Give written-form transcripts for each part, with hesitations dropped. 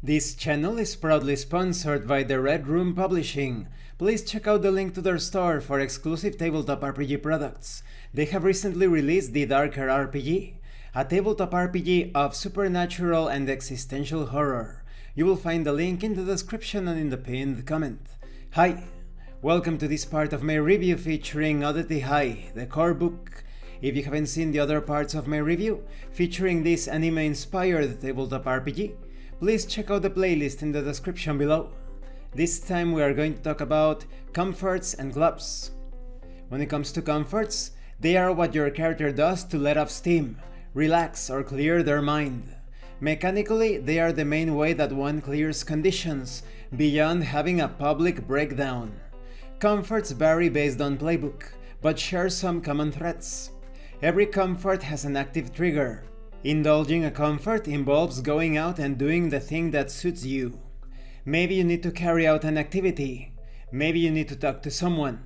This channel is proudly sponsored by the Red Room Publishing. Please check out the link to their store for exclusive tabletop RPG products. They have recently released the Darker RPG, a tabletop RPG of supernatural and existential horror. You will find the link in the description and in the pinned comment. Hi, welcome to this part of my review featuring Oddity High, the core book. If you haven't seen the other parts of my review featuring this anime-inspired tabletop RPG, please check out the playlist in the description below. This time we are going to talk about comforts and clubs. When it comes to comforts, they are what your character does to let off steam, relax, or clear their mind. Mechanically, they are the main way that one clears conditions, beyond having a public breakdown. Comforts vary based on playbook, but share some common threads. Every comfort has an active trigger. Indulging a comfort involves going out and doing the thing that suits you. Maybe you need to carry out an activity. Maybe you need to talk to someone.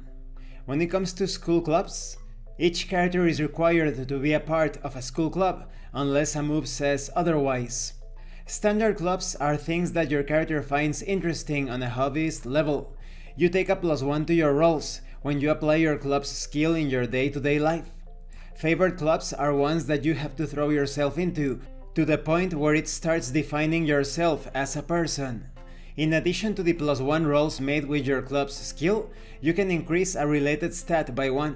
When it comes to school clubs, each character is required to be a part of a school club unless a move says otherwise. Standard clubs are things that your character finds interesting on a hobbyist level. You take a +1 to your rolls when you apply your club's skill in your day-to-day life. Favorite clubs are ones that you have to throw yourself into, to the point where it starts defining yourself as a person. In addition to the +1 rolls made with your club's skill, you can increase a related stat by 1.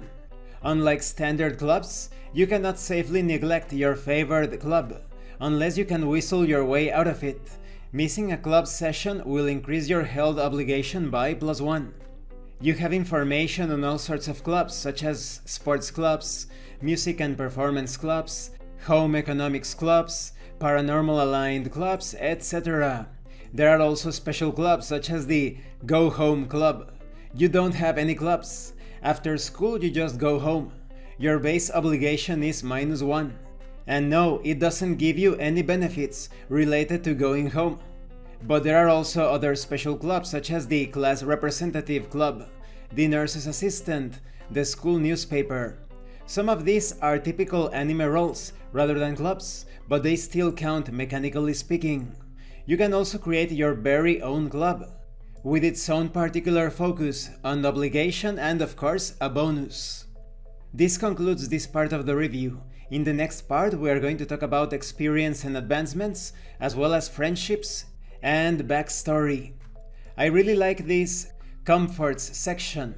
Unlike standard clubs, you cannot safely neglect your favorite club, unless you can whistle your way out of it. Missing a club session will increase your held obligation by +1. You have information on all sorts of clubs, such as sports clubs, music and performance clubs, home economics clubs, paranormal aligned clubs, etc. There are also special clubs such as the Go Home Club. You don't have any clubs. After school you just go home. Your base obligation is -1. And no, it doesn't give you any benefits related to going home. But there are also other special clubs such as the Class Representative Club, the Nurse's Assistant, the School Newspaper. Some of these are typical anime roles rather than clubs, but they still count mechanically speaking. You can also create your very own club, with its own particular focus on obligation and of course a bonus. This concludes this part of the review. In the next part we are going to talk about experience and advancements, as well as friendships and backstory. I really like this comforts section.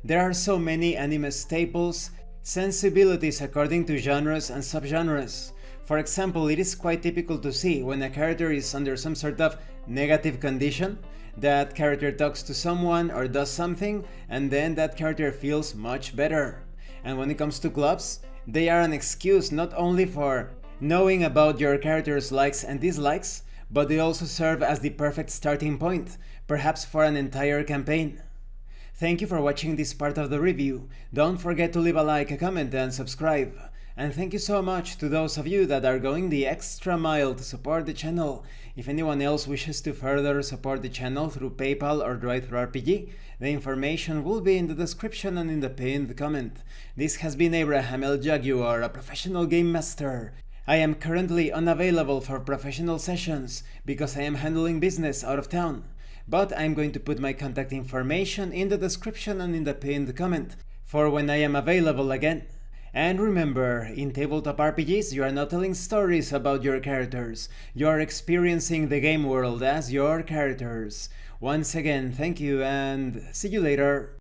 There are so many anime staples, sensibilities according to genres and subgenres. For example, it is quite typical to see when a character is under some sort of negative condition, that character talks to someone or does something, and then that character feels much better. And when it comes to clubs, they are an excuse not only for knowing about your character's likes and dislikes, but they also serve as the perfect starting point, perhaps for an entire campaign. Thank you for watching this part of the review. Don't forget to leave a like, a comment and subscribe. And thank you so much to those of you that are going the extra mile to support the channel. If anyone else wishes to further support the channel through PayPal or TTRPG, the information will be in the description and in the pinned comment. This has been Abraham L. Jaguar, a professional game master. I am currently unavailable for professional sessions because I am handling business out of town, but I'm going to put my contact information in the description and in the pinned comment for when I am available again. And remember, in tabletop RPGs you are not telling stories about your characters, you are experiencing the game world as your characters. Once again, thank you and see you later.